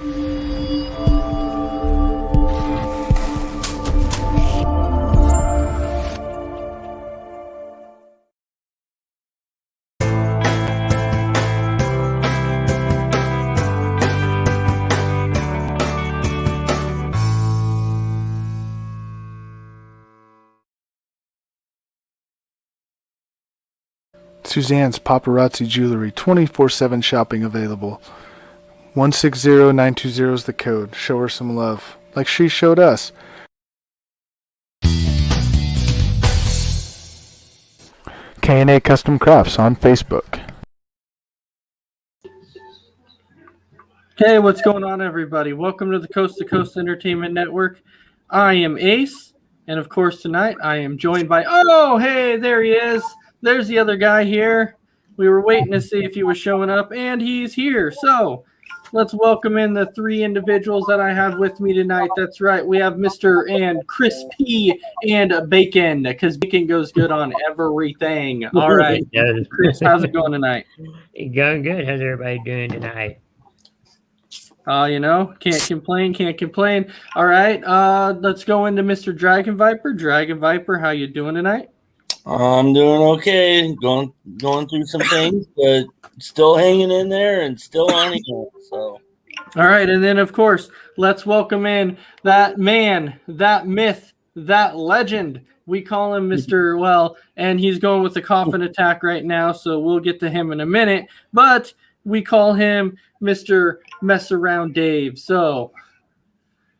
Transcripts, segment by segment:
Suzanne's Paparazzi Jewelry, 24/7 shopping available. 160920 is the code. Show her some love, like she showed us. K&A Custom Crafts on Facebook. Hey, what's going on, everybody? Welcome to the Coast to Coast Entertainment Network. I am Ace, and of course tonight I am joined by, oh, hey, there he is. There's the other guy here. We were waiting to see if he was showing up, and he's here. So let's welcome in the three individuals that I have with me tonight. That's right. We have Mr. and Crispy and Bacon, because bacon goes good on everything. All right. Chris, how's it going tonight? Going good. How's everybody doing tonight? Can't complain. All right, let's go into Mr. Dragon Viper. Dragon Viper, how you doing tonight? I'm doing okay. Going through some things, but still hanging in there and still on it. So, all right, and then of course, let's welcome in that man, that myth, that legend. We call him Mr. Well, and he's going with the coffin attack right now, so we'll get to him in a minute. But we call him Mr. Mess Around Dave. So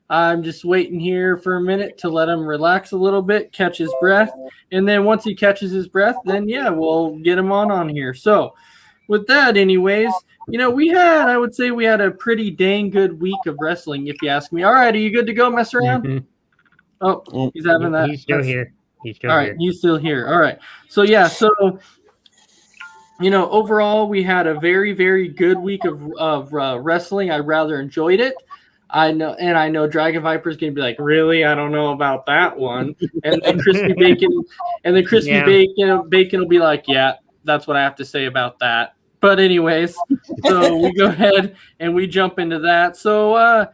I'm just waiting here for a minute to let him relax a little bit, catch his breath. And then once he catches his breath, then we'll get him on here. So with that, anyways, I would say we had a pretty dang good week of wrestling, if you ask me. All right, are you good to go, Mess Around? Mm-hmm. Oh, he's having that. He's still here. He's still here. All right. So overall, we had a very, very good week of wrestling. I rather enjoyed it. I know Dragon Viper is going to be like, really? I don't know about that one. And then Crispy Bacon will be like, yeah, that's what I have to say about that. But anyways, so we go ahead and we jump into that. So,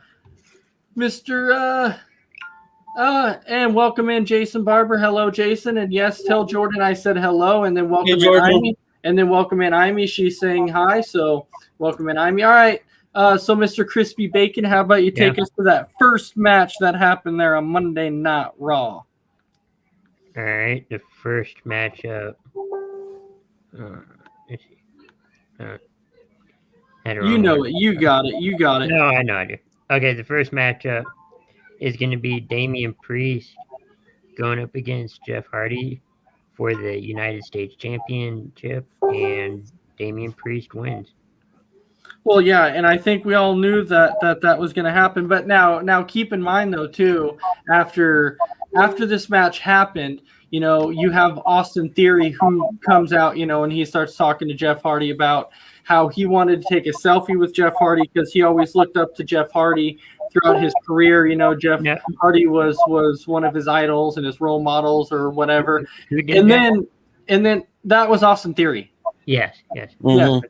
and welcome in Jason Barber. Hello, Jason. And yes, tell Jordan I said hello, and then welcome in Amy. And then welcome in Amy. She's saying hi. So welcome in Amy. All right. So Mr. Crispy Bacon, how about you take us to that first match that happened there on Monday Night Raw? All right. The first matchup. Let's see. You know it. You got it. No, I know I do. Okay. The first matchup is going to be Damian Priest going up against Jeff Hardy for the United States Championship, and Damian Priest wins. Well, yeah, and I think we all knew that was going to happen. But now keep in mind, though, too, after this match happened, you have Austin Theory who comes out, and he starts talking to Jeff Hardy about how he wanted to take a selfie with Jeff Hardy because he always looked up to Jeff Hardy throughout his career. Jeff Hardy was one of his idols and his role models or whatever. And then that was Austin Theory. Yes. Mm-hmm. Yeah.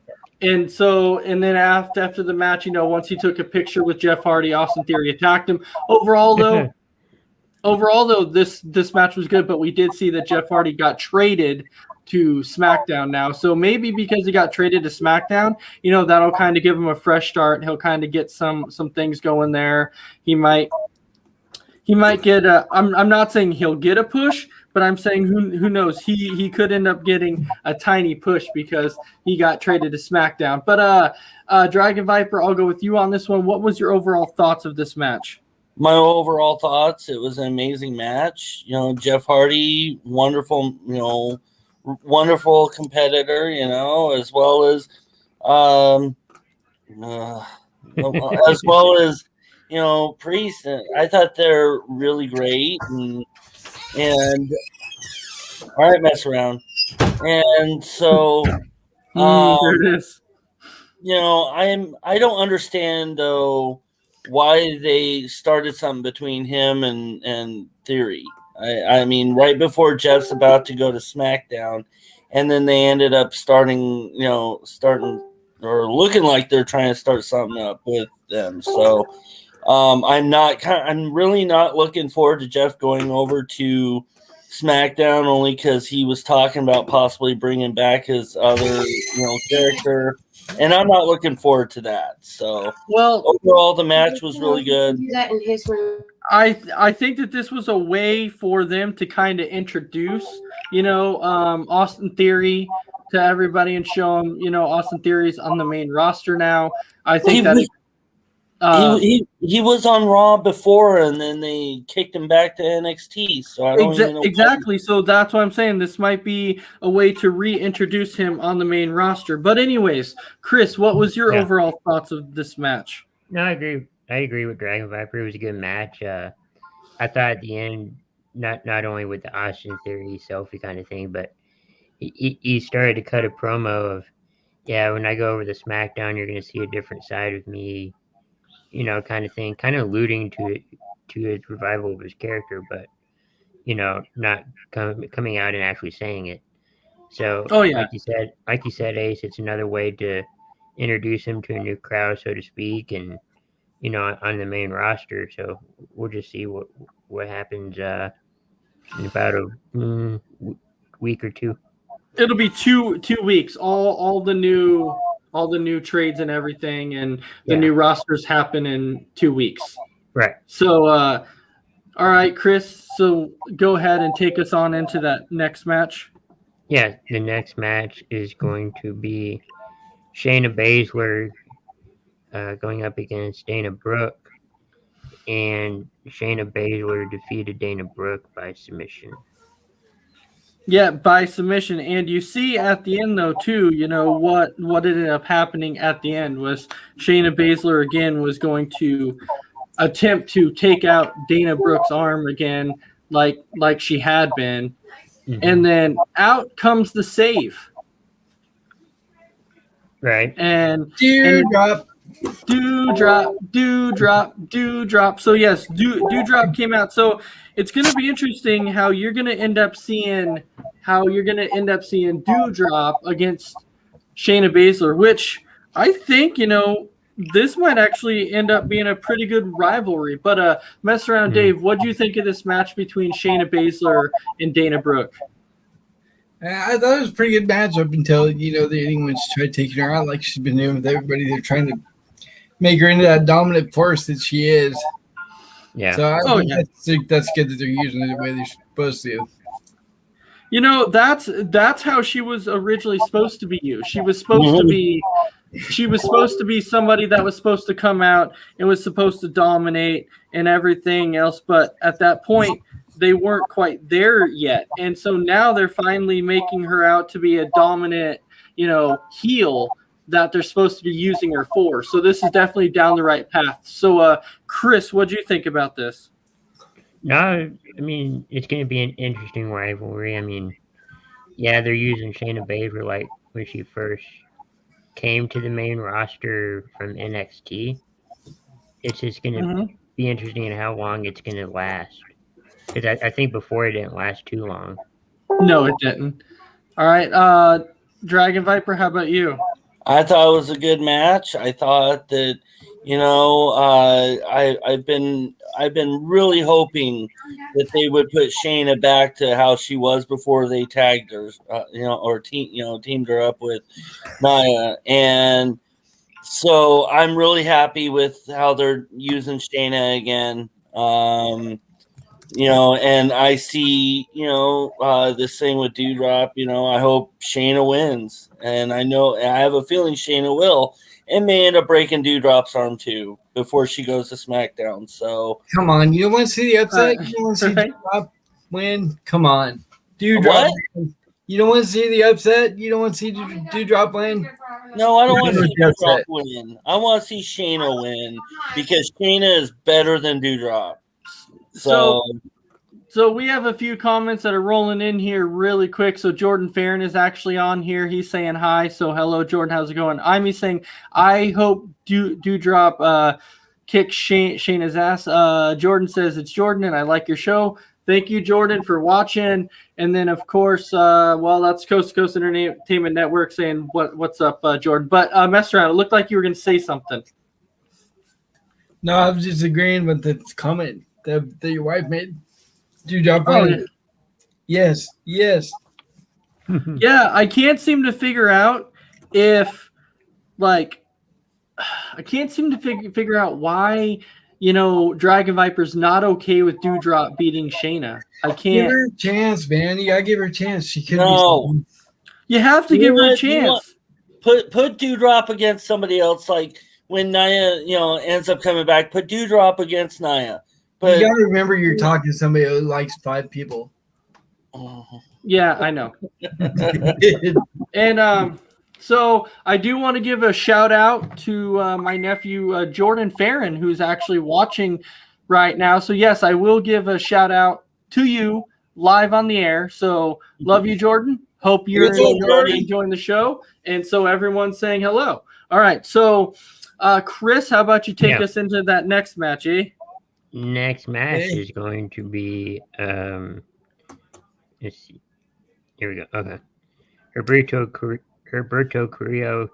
And then after the match, once he took a picture with Jeff Hardy, Austin Theory attacked him. Overall though, this match was good, but we did see that Jeff Hardy got traded to SmackDown now. So maybe because he got traded to SmackDown, that'll kind of give him a fresh start. He'll kind of get some things going there. He might get I'm not saying he'll get a push, but I'm saying who knows? He could end up getting a tiny push because he got traded to SmackDown. But Dragon Viper, I'll go with you on this one. What was your overall thoughts of this match? My overall thoughts, it was an amazing match. Jeff Hardy, wonderful, wonderful competitor, as well as Priest. I thought they're really great, and all right, Mess Around. And so, there it is. I don't understand though why they started something between him and Theory. I mean, right before Jeff's about to go to SmackDown, and then they ended up starting or looking like they're trying to start something up with them. So I'm really not looking forward to Jeff going over to SmackDown, only because he was talking about possibly bringing back his other character, and I'm not looking forward to that. So Well, overall, the match was really good. Do that in his room. I think that this was a way for them to kind of introduce, Austin Theory to everybody and show them, Austin Theory's on the main roster now. I think He was on Raw before, and then they kicked him back to NXT. So I don't even know exactly. So that's why I'm saying this might be a way to reintroduce him on the main roster. But anyways, Chris, what was your overall thoughts of this match? No, I agree. I agree with Dragon Viper. It was a good match. I thought at the end, not only with the Austin Theory selfie kind of thing, but he started to cut a promo of, when I go over to SmackDown, you're going to see a different side of me, kind of thing, kind of alluding to his revival of his character, but not coming out and actually saying it. So, like you said, Ace, it's another way to introduce him to a new crowd, so to speak, and on the main roster. So we'll just see what happens in about a week or two. It'll be 2 weeks. All the new trades and everything, and the new rosters happen in 2 weeks. Right. So, all right, Chris. So go ahead and take us on into that next match. Yeah, the next match is going to be Shayna Baszler going up against Dana Brooke, and Shayna Baszler defeated Dana Brooke by submission. Yeah, by submission. And you see at the end, though, too, what ended up happening at the end was Shayna Baszler again was going to attempt to take out Dana Brooke's arm again, like she had been. Mm-hmm. And then out comes the save. Right. And Dewdrop. Dewdrop. So yes, Dewdrop came out. So it's going to be interesting how you're going to end up seeing Dewdrop against Shayna Baszler, which I think this might actually end up being a pretty good rivalry. But mess around, Dave. What do you think of this match between Shayna Baszler and Dana Brooke? I thought it was a pretty good match up until anyone's tried taking her out like she's been doing with everybody. They're trying to make her into that dominant force that she is. Yeah. So I think that's good that they're using it the way they're supposed to. That's how she was originally supposed to be used. She was supposed to be somebody that was supposed to come out and was supposed to dominate and everything else. But at that point, they weren't quite there yet. And so now they're finally making her out to be a dominant, heel that they're supposed to be using her for. So this is definitely down the right path. So, Chris, what do you think about this? No, I mean, it's going to be an interesting rivalry. I mean, they're using Shayna Baszler like when she first came to the main roster from NXT. It's just going to be interesting in how long it's going to last. Because I think before it didn't last too long. No, it didn't. All right, Dragon Viper, how about you? I thought it was a good match. I thought that, I've been really hoping that they would put Shayna back to how she was before they tagged her, teamed her up with Nia, and so I'm really happy with how they're using Shayna again. And I see, this thing with Dewdrop, I hope Shayna wins. And I have a feeling Shayna will. And may end up breaking Dewdrop's arm too before she goes to SmackDown. So come on, you don't want to see the upset? You don't want to see Dewdrop win? Come on. Dewdrop. You don't want to see the upset? You don't want to see Dewdrop win? No, I don't want to see Dewdrop win. I want to see Shayna win because Shayna is better than Dewdrop. So we have a few comments that are rolling in here really quick. So Jordan Farron is actually on here. He's saying hi. So hello, Jordan. How's it going? I'm saying I hope Dewdrop kicks Shayna's ass. Jordan says it's Jordan and I like your show. Thank you, Jordan, for watching. And then, of course, that's Coast to Coast Entertainment Network saying what's up, Jordan. But mess around. It looked like you were going to say something. No, I was just agreeing with the comment that your wife made. Dewdrop Oh, on it. Yes. Yeah, I can't seem to figure out if, like, I can't seem to figure out why, Dragon Viper's not okay with Dewdrop beating Shayna. I Give can't. her a chance, man. You gotta give her a chance. She could No. be. You have to You give her a want- you chance. Put Dewdrop against somebody else, like when Nia, ends up coming back. Put Dewdrop against Nia. But You gotta remember you're talking to somebody who likes 5 people. Yeah, I know. And so I do want to give a shout out to my nephew Jordan Farron, who's actually watching right now. So yes, I will give a shout out to you live on the air. So love you, Jordan. Hope you're enjoying the show. And so everyone's saying hello. All right. So Chris, how about you take us into that next match, eh? Next match is going to be let's see. Here we go. Okay. Herberto Carrillo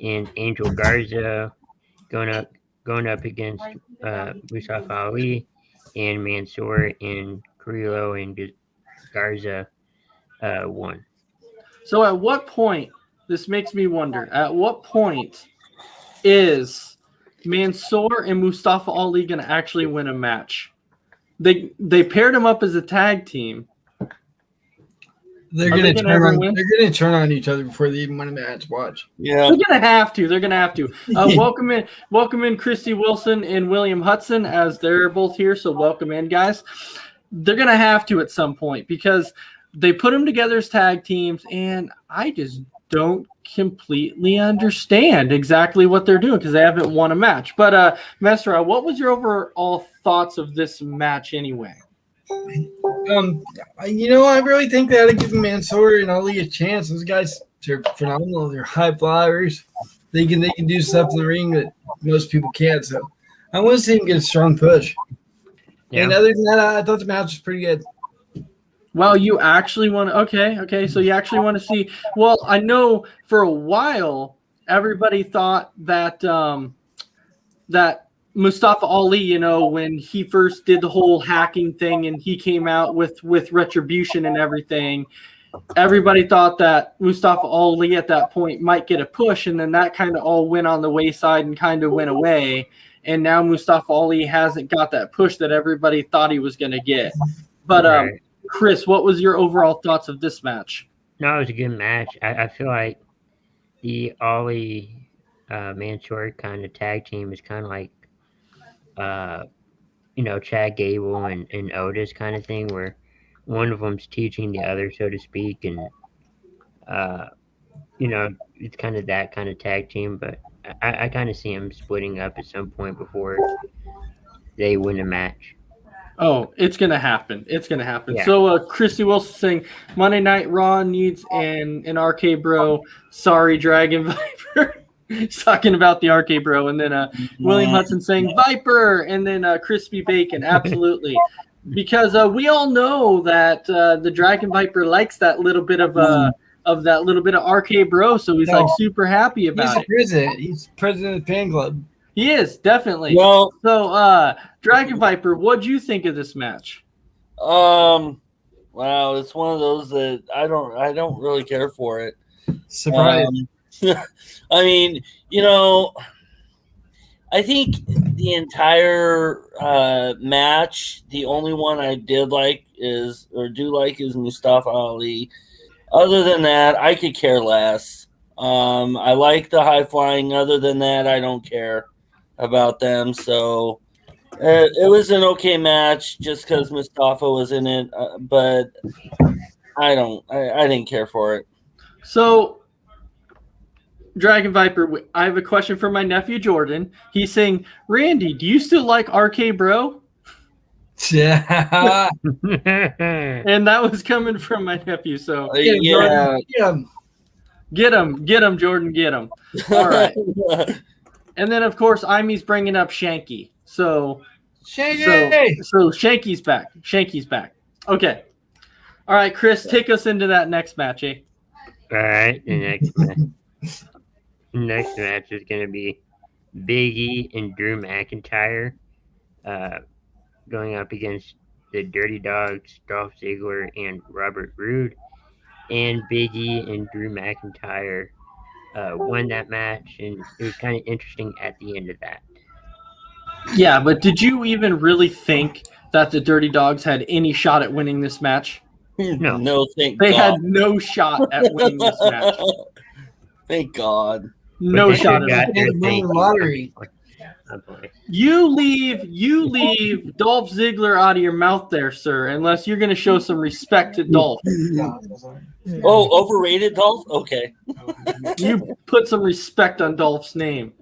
and Angel Garza going up against Mustafa Ali and Mansoor, and Carrillo and Garza won. So at what point, this makes me wonder, at what point is Mansoor and Mustafa Ali going to actually win a match? They paired them up as a tag team. They're Are gonna they gonna ever win? They're gonna turn on each other before they even win a match. Watch. yeah, They're gonna have to. Welcome in Christy Wilson and William Hudson, as they're both here. So welcome in, guys. They're gonna have to at some point because they put them together as tag teams, and I just don't completely understand exactly what they're doing because they haven't won a match. But Mesra, what was your overall thoughts of this match anyway? I really think they ought to give Mansoor and Ali a chance. Those guys are phenomenal. They're high flyers. They can do stuff in the ring that most people can't. So I want to see them get a strong push. Yeah. And other than that, I thought the match was pretty good. Well, you actually want to, okay. So you actually want to see, well, I know for a while, everybody thought that, that Mustafa Ali, when he first did the whole hacking thing and he came out with retribution and everything, everybody thought that Mustafa Ali at that point might get a push. And then that kind of all went on the wayside and kind of went away. And now Mustafa Ali hasn't got that push that everybody thought he was going to get. But, Right. Chris, what was your overall thoughts of this match? No, it was a good match. I feel like the Ali Mansoor kind of tag team is kind of like, Chad Gable and Otis kind of thing, where one of them's teaching the other, so to speak, and it's kind of that kind of tag team. But I kind of see them splitting up at some point before they win a match. Oh, it's going to happen. Yeah. So, Christy Wilson saying Monday Night Raw needs an RK Bro. Sorry, Dragon Viper. He's talking about the RK Bro. And then William Hudson saying Viper. And then Crispy Bacon. Absolutely. Because we all know that the Dragon Viper likes that little bit of RK Bro. So he's like super happy about it. He's president of the fan club. He is, definitely. well, So, Dragon Viper, what do you think of this match? wow, it's one of those that I don't really care for it. Surprise. I mean, I think the entire match, the only one I do like is Mustafa Ali. Other than that, I could care less. I like the high flying. Other than that, I don't care about them. So it was an okay match just because Mustafa was in it, but I didn't care for it. So, Dragon Viper, I have a question for my nephew Jordan. He's saying, Randy, do you still like RK Bro? Yeah. And that was coming from my nephew. So Yeah. get him, Jordan, get him. All right. And then, of course, Imy's bringing up Shanky. So Shanky! Shanky's back. Okay. All right, Chris, take us into that next match, eh? All right, the next match is going to be Big E and Drew McIntyre going up against the Dirty Dogs, Dolph Ziggler and Robert Roode. And Big E and Drew McIntyre won that match, and it was kind of interesting at the end of that. Yeah, but did you even really think that the Dirty Dogs had any shot at winning this match? No. Thank They God. had no shot at winning this match. Thank God. No But they shot got at all. their Win the thank you. lottery. I'm playing. You leave Dolph Ziggler out of your mouth there, sir, unless you're going to show some respect to Dolph. Oh, overrated Dolph? Okay. You put some respect on Dolph's name.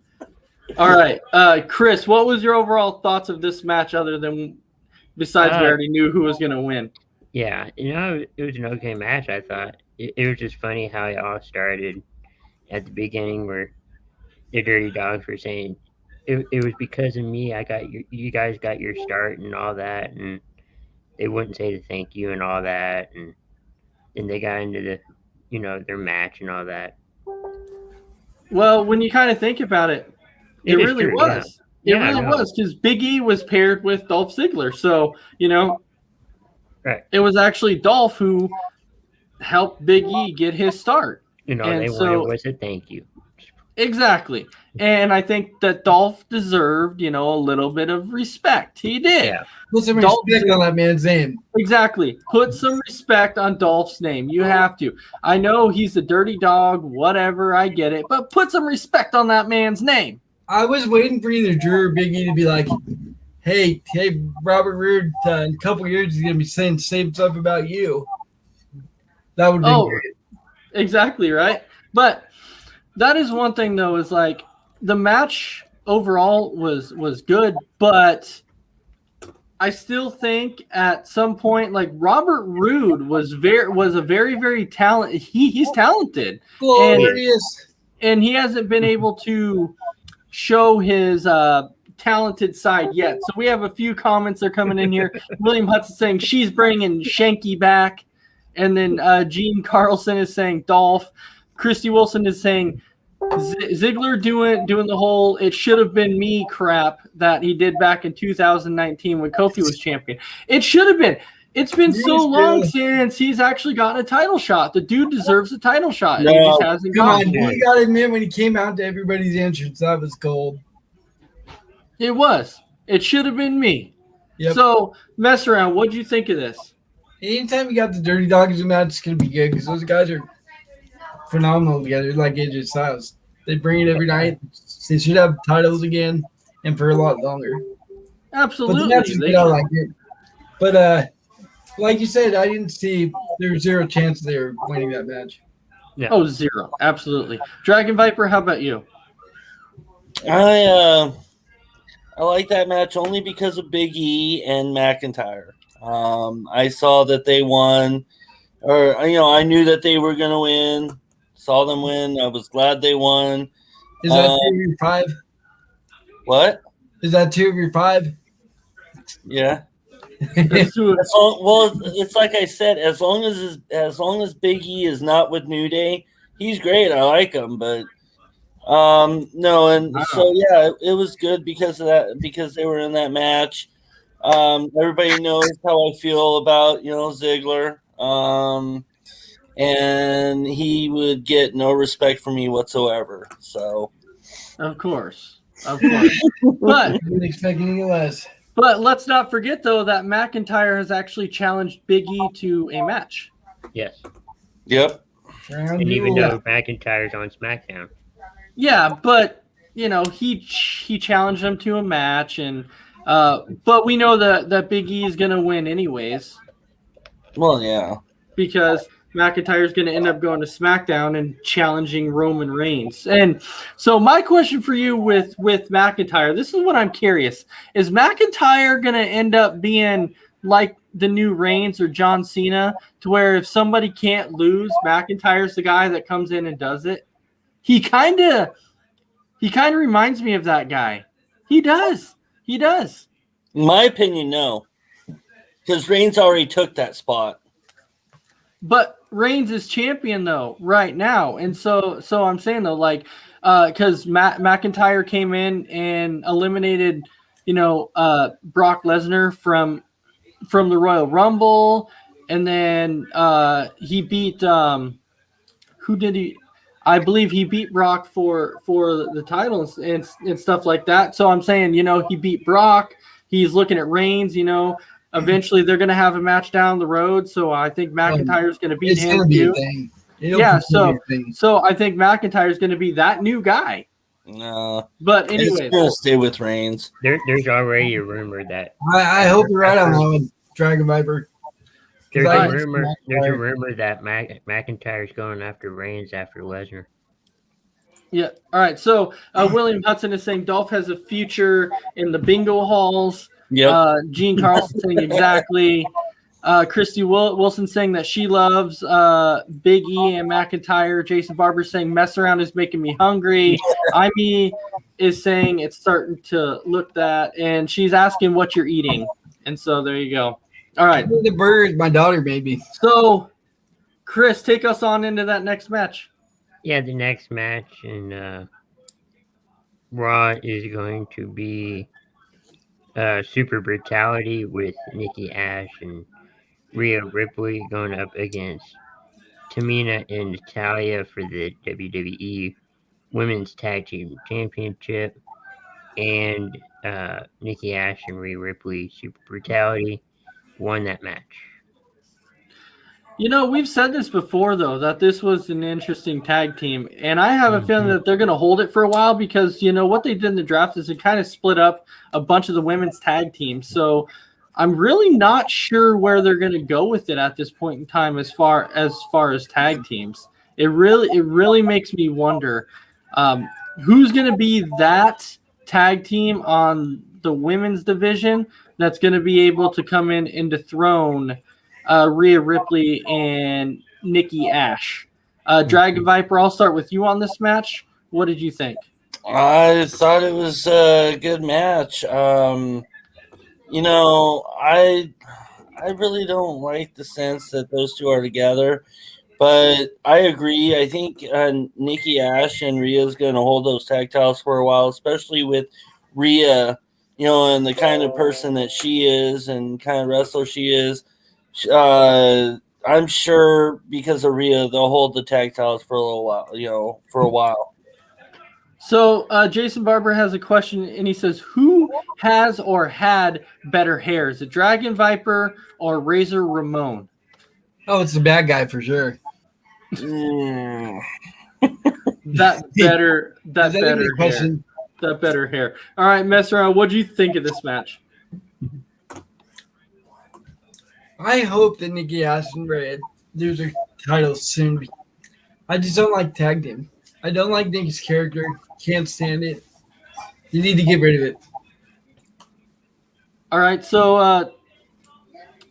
All right. Chris, what was your overall thoughts of this match other than besides we already knew who was going to win? Yeah, it was an okay match, I thought. It was just funny how it all started at the beginning where the Dirty Dogs were saying, it was because of me, you guys got your start and all that, and they wouldn't say the thank you and all that, and then they got into their match and all that. Well, when you kind of think about it, it It is really true, was. yeah. It really was because Big E was paired with Dolph Ziggler. So, Right. it was actually Dolph who helped Big E get his start. And all And they so- wanted was a thank you. Exactly. And I think that Dolph deserved, a little bit of respect. He did. Yeah. Put some Dolph respect on that man's name. Exactly. Put some respect on Dolph's name. You have to. I know he's a dirty dog, whatever. I get it. But put some respect on that man's name. I was waiting for either Drew or Big E to be like, hey, Robert Roode, in a couple of years he's gonna be saying the same stuff about you. That would be great. Exactly, right? But that is one thing though, is like the match overall was good, but I still think at some point, like Robert Roode was a very, very talented. He's talented, Glorious. and he hasn't been able to show his talented side yet. So we have a few comments that are coming in here. William Hudson saying she's bringing Shanky back, and then Gene Carlson is saying Dolph. Christy Wilson is saying Ziggler doing the whole "it should have been me" crap that he did back in 2019 when Kofi was champion. It should have been. It's been so long since he's actually gotten a title shot. The dude deserves a title shot. And he just hasn't Come on, gotten one. you gotta admit when he came out to everybody's entrance, that was gold. It was. It should have been me. Yep. So, mess around. What'd you think of this? Anytime you got the Dirty Dogs in match, it's gonna be good because those guys are phenomenal together, like AJ Styles. They bring it every night. They should have titles again and for a lot longer. Absolutely. But the match is good, I like it. But like you said, I didn't see there was zero chance they were winning that match. Yeah. Oh, zero. Absolutely. Dragon Viper, how about you? I like that match only because of Big E and McIntyre. I saw that they won, or I knew that they were going to win. Saw them win. I was glad they won. Is that 2 of your 5? What? Is that 2 of your 5? Yeah. Let's do it. Well, it's like I said. As long as Big E is not with New Day, he's great. I like him, but no. And so yeah, it was good because of that. Because they were in that match. Everybody knows how I feel about Ziggler. And he would get no respect from me whatsoever. So, Of course. But Didn't expect any less. but let's not forget though that McIntyre has actually challenged Big E to a match. Yes. yep. Round And even zero. though McIntyre's on SmackDown. Yeah, but he challenged him to a match, and but we know that Big E is gonna win anyways Well, yeah. because McIntyre's gonna end up going to SmackDown and challenging Roman Reigns. And so my question for you with McIntyre, this is what I'm curious: is McIntyre gonna end up being like the new Reigns or John Cena, to where if somebody can't lose, McIntyre's the guy that comes in and does it? He kind of reminds me of that guy. He does. In my opinion, no. Because Reigns already took that spot. But Reigns is champion though right now, and so I'm saying though, like, because McIntyre came in and eliminated, Brock Lesnar from the Royal Rumble, and then he beat who did he? I believe he beat Brock for the titles and stuff like that. So I'm saying, he beat Brock. He's looking at Reigns. Eventually they're going to have a match down the road. So I think McIntyre's going to beat him too. Yeah. So I think McIntyre's going to be that new guy. No. But anyway, going to stay with Reigns. There's already a rumor that I hope you're right on that one, Dragon Viper. there's Right. a rumor that McIntyre's going after Reigns after Lesnar. yeah. All right. So William Hudson is saying Dolph has a future in the bingo halls. Yep. Gene Carlson saying exactly. Christy Wilson saying that she loves Big E and McIntyre. Jason Barber saying mess around is making me hungry. Amy is saying it's starting to look that, and she's asking what you're eating. And so there you go. All right. The bird, my daughter, maybe. So, Chris, take us on into that next match. Yeah, the next match in Raw is going to be Super Brutality with Nikki Ash and Rhea Ripley going up against Tamina and Natalya for the WWE Women's Tag Team Championship. And Nikki Ash and Rhea Ripley, Super Brutality, won that match. We've said this before, though, that this was an interesting tag team. And I have a feeling that they're going to hold it for a while because, what they did in the draft is it kind of split up a bunch of the women's tag teams. So I'm really not sure where they're going to go with it at this point in time as far as tag teams. It really makes me wonder who's going to be that tag team on the women's division that's going to be able to come in and dethrone Rhea Ripley and Nikki Ash. Dragon Viper, I'll start with you on this match. What did you think? I thought it was a good match. I really don't like the sense that those two are together, but I agree. I think Nikki Ash and Rhea is going to hold those tag titles for a while, especially with Rhea, and the kind of person that she is and kind of wrestler she is. I'm sure because of Rhea, they'll hold the tag titles for a little while, So Jason Barber has a question, and he says, who has or had better hair? Is it Dragon Viper or Razor Ramon? Oh, it's the bad guy for sure. That better hair. Question? That better hair. All right, mess around. What do you think of this match? I hope that Nikki Ash and Red lose their titles soon. I just don't like tag team. I don't like Nikki's character. Can't stand it. You need to get rid of it. All right, so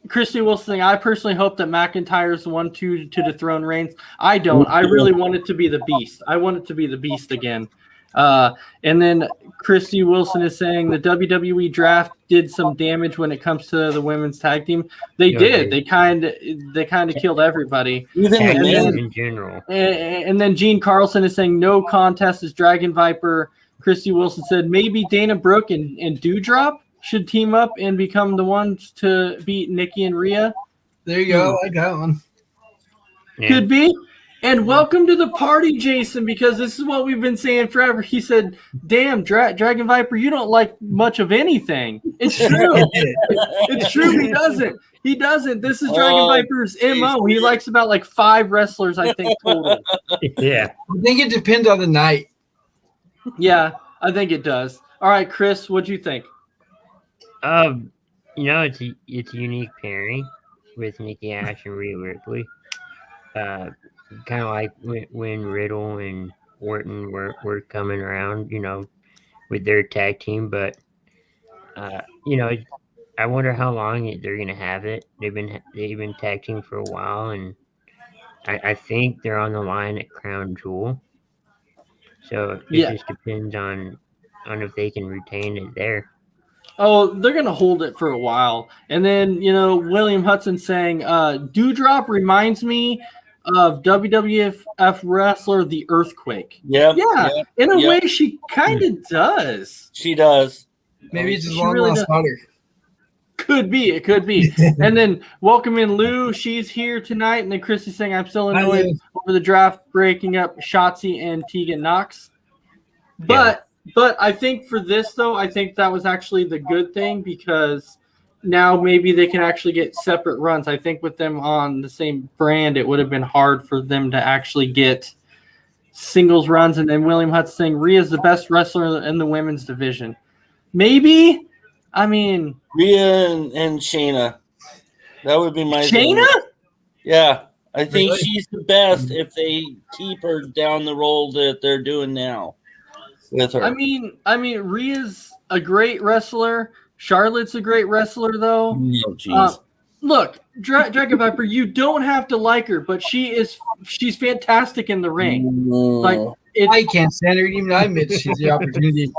Christy Wilson, I personally hope that McIntyre's the one to dethrone Reigns. I don't. I really want it to be the Beast. I want it to be the Beast again. And then Christy Wilson is saying the WWE draft did some damage when it comes to the women's tag team. They did. They kind of killed everybody. Even Tag the team men. in general. And then Gene Carlson is saying no contest is Dragon Viper. Christy Wilson said maybe Dana Brooke and Doudrop should team up and become the ones to beat Nikki and Rhea. There you go. I like that one. Yeah. Could be. And welcome to the party, Jason, because this is what we've been saying forever. He said, damn, Dragon Viper, you don't like much of anything. It's true. It's true. He doesn't. He doesn't. This is Dragon Viper's MO. He likes about like 5 wrestlers, I think, total. Yeah. I think it depends on the night. Yeah, I think it does. All right, Chris, what'd you think? It's a unique pairing with Nikki Ash and Rhea Ripley. Kind of like when Riddle and Orton were coming around, with their tag team. But, I wonder how long they're gonna have it. They've been tag team for a while, and I think they're on the line at Crown Jewel. So it just depends on if they can retain it there. Oh, they're gonna hold it for a while, and then William Hudson saying, "Dewdrop reminds me of WWF wrestler The Earthquake." Yep. Yeah, yep, in a yep. way, she kind of does. She does. Maybe it's his She long really lost does. daughter. Could be, it could be. And then welcome in Lou. She's here tonight, and then Chrissy's saying, "I'm still Hi, annoyed Lou. over the draft breaking up Shotzi and Tegan Knox." But I think for this though, I think that was actually the good thing because now maybe they can actually get separate runs. I think with them on the same brand, it would have been hard for them to actually get singles runs. And then William Hudson saying Rhea's the best wrestler in the women's division. Maybe. I mean, Rhea and Shayna. That would be my Shayna? Yeah. I think Really? she's the best if they keep her down the road that they're doing now with her. I mean, Rhea's a great wrestler. Charlotte's a great wrestler, though. Oh, jeez. Look, Dragon Viper, you don't have to like her, but she's fantastic in the ring. Like I can't stand her. Even I admit she's the opportunity.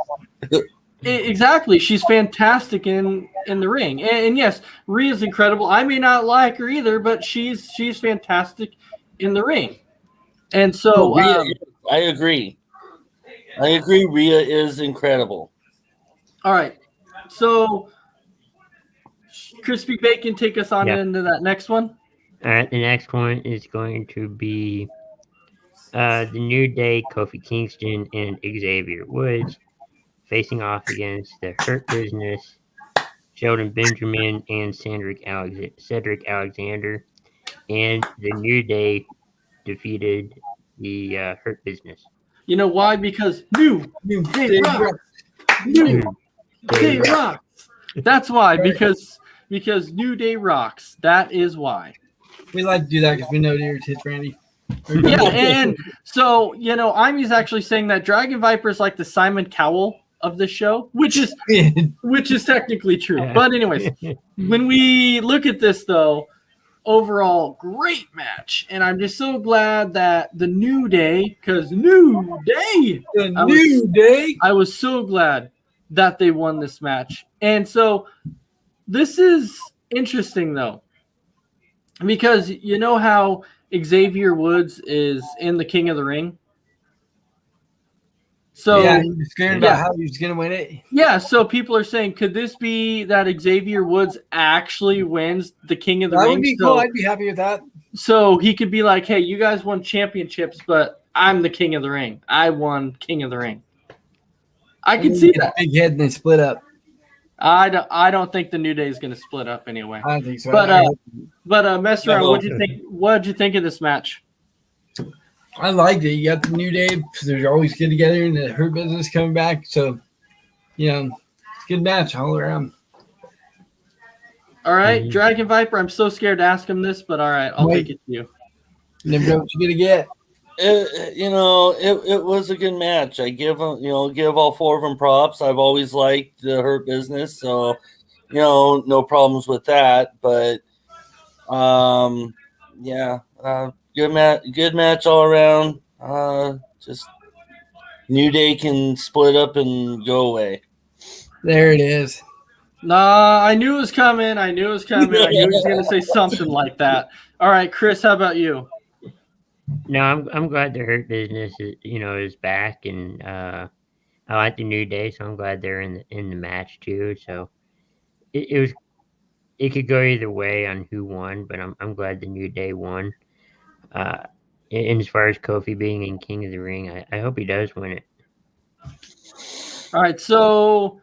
Exactly, she's fantastic in the ring, and yes, Rhea's incredible. I may not like her either, but she's fantastic in the ring. And so, I agree. Rhea is incredible. all right, so Crispy Bacon, take us on into that next one. All right, the next one is going to be the New Day, Kofi Kingston, and Xavier Woods facing off against the Hurt Business, Sheldon Benjamin, and Cedric Alexander. And the New Day defeated the Hurt Business. You know why? Because New Day rocks. New Day rocks. That's why. Because New Day rocks. That is why. We like to do that because we know it irritates Randy. Yeah, and so Imy's actually saying that Dragon Viper is like the Simon Cowell of the show, which is technically true. Yeah. But anyways, when we look at this though, overall great match, and I'm just so glad that the New Day, because New Day, I was so glad that they won this match. And so this is interesting though, because you know how Xavier Woods is in the King of the Ring. So yeah, he was scared about how he was going to win it. Yeah, so people are saying, could this be that Xavier Woods actually wins the King of the That Ring? would be cool. I'd be happy with that. So he could be like, hey, you guys won championships, but I'm the King of the Ring. I won King of the Ring. I can see that. Big head and they split up. I don't think the New Day is going to split up anyway. I don't think so. But Mess Around, what'd you think of this match? I liked it. You got the New Day. They're always good together, and the Hurt Business coming back. So, it's a good match all around. All right, Dragon Viper. I'm so scared to ask him this, but all right, I'll take it to you. Never know what you're gonna get. It was a good match. I give them, give all four of them props. I've always liked the Hurt Business, so no problems with that. But good match all around. Just New Day can split up and go away. There it is. Nah, I knew it was coming. I knew he was going to say something like that. All right, Chris, how about you? No, I'm glad the Hurt Business is back, and I like the New Day, so I'm glad they're in the match too. So it could go either way on who won, but I'm glad the New Day won. And as far as Kofi being in King of the Ring, I hope he does win it. All right, so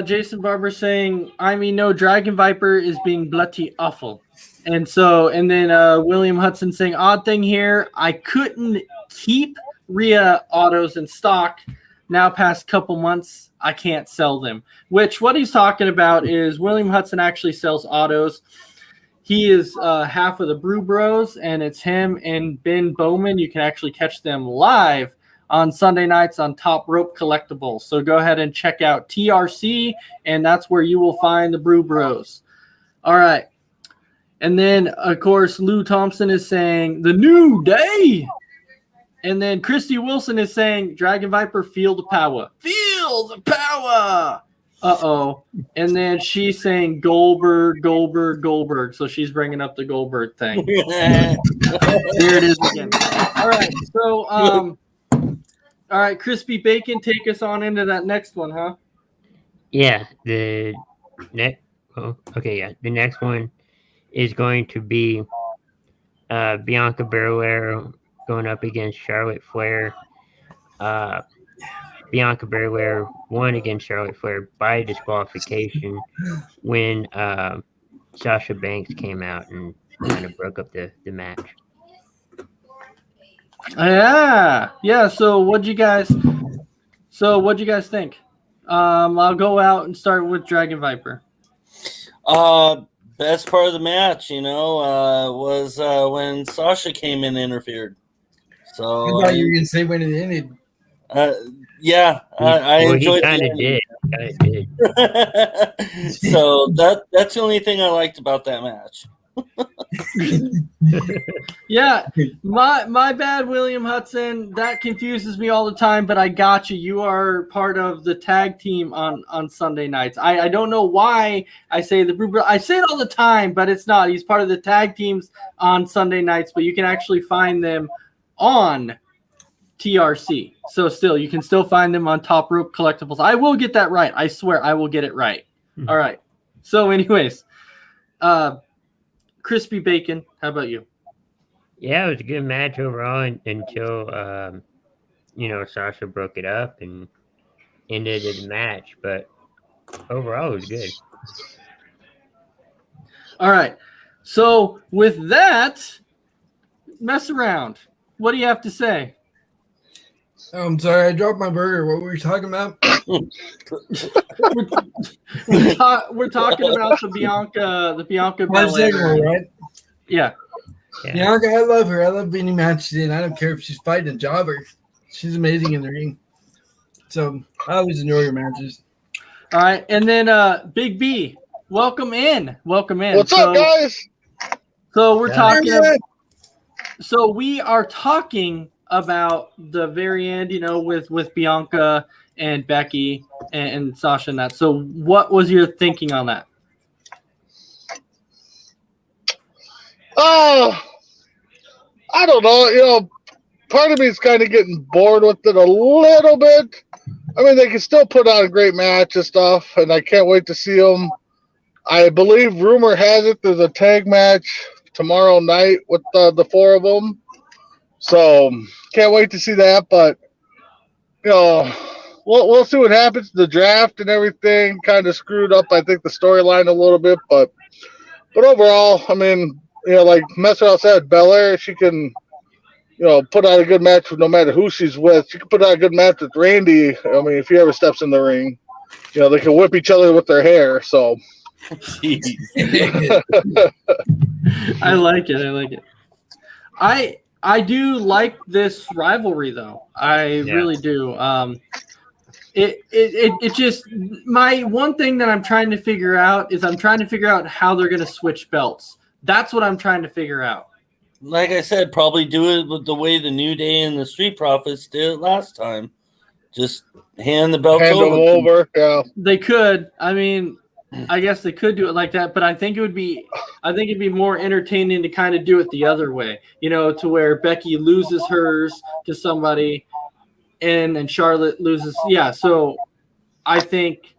Jason Barber saying, no, Dragon Viper is being bloody awful. And then William Hudson saying, odd thing here, I couldn't keep Rhea autos in stock. Now past couple months, I can't sell them. Which what he's talking about is William Hudson actually sells autos. He is half of the Brew Bros, and it's him and Ben Bowman. You can actually catch them live on Sunday nights on Top Rope Collectibles. So go ahead and check out TRC, and that's where you will find the Brew Bros. All right. And then, of course, Lou Thompson is saying, the New Day. And then Christy Wilson is saying, Dragon Viper, feel the power. Feel the power. Uh-oh. And then she's saying Goldberg, Goldberg, Goldberg. So she's bringing up the Goldberg thing. Here it is again. All right. So, all right, Crispy Bacon, take us on into that next one, huh? Yeah, the next. Oh, okay, yeah, the next one is going to be Bianca Belair going up against Charlotte Flair. Bianca Belair won against Charlotte Flair by disqualification when Sasha Banks came out and kind of broke up the match. Yeah. So what'd you guys think? I'll go out and start with Dragon Viper. Best part of the match, was when Sasha came in and interfered. So I thought you were going to say when it ended. yeah, I enjoyed. He kind of did. So that's the only thing I liked about that match. Yeah, my bad, William Hudson. That confuses me all the time, but I got you. You are part of the tag team on Sunday nights. I don't know why I say I say it all the time, but it's not. He's part of the tag teams on Sunday nights, but you can actually find them on TRC. So still, you can still find them on Top Rope Collectibles. I will get that right. I swear I will get it right. All right. So anyways, Crispy Bacon, how about you? Yeah, it was a good match overall until Sasha broke it up and ended the match. But overall, it was good. All right. So with that, mess around. What do you have to say? I'm sorry, I dropped my burger. What were we talking about? We're talking about the Bianca March Belair. 2nd, right? Yeah. Bianca, I love her. I love any match she's in. I don't care if she's fighting a jobber. She's amazing in the ring. So I always enjoy her matches. All right. And then Big B, welcome in. What's up, guys? So we're talking Yeah. so we are talking about the very end, with Bianca and Becky and Sasha and that. So what was your thinking on that? I don't know. Part of me is kind of getting bored with it a little bit. I mean, they can still put on a great match and stuff, and I can't wait to see them. I believe rumor has it there's a tag match tomorrow night with the four of them. So can't wait to see that. But we'll see what happens. The draft and everything kind of screwed up, I think, the storyline a little bit. But overall, I mean, like Messerell said, Belair, she can, put out a good match with no matter who she's with. She can put out a good match with Randy. I mean, if he ever steps in the ring, they can whip each other with their hair. So. I like it. I do like this rivalry though. I really do. It just, my one thing that I'm trying to figure out is how they're going to switch belts. That's what I'm trying to figure out. Like I said, probably do it with the way the New Day and the Street Profits did it last time. Just hand the belts over. Yeah. They could. I mean, I guess they could do it like that, but I think it'd be more entertaining to kind of do it the other way, to where Becky loses hers to somebody and Charlotte loses. Yeah. So I think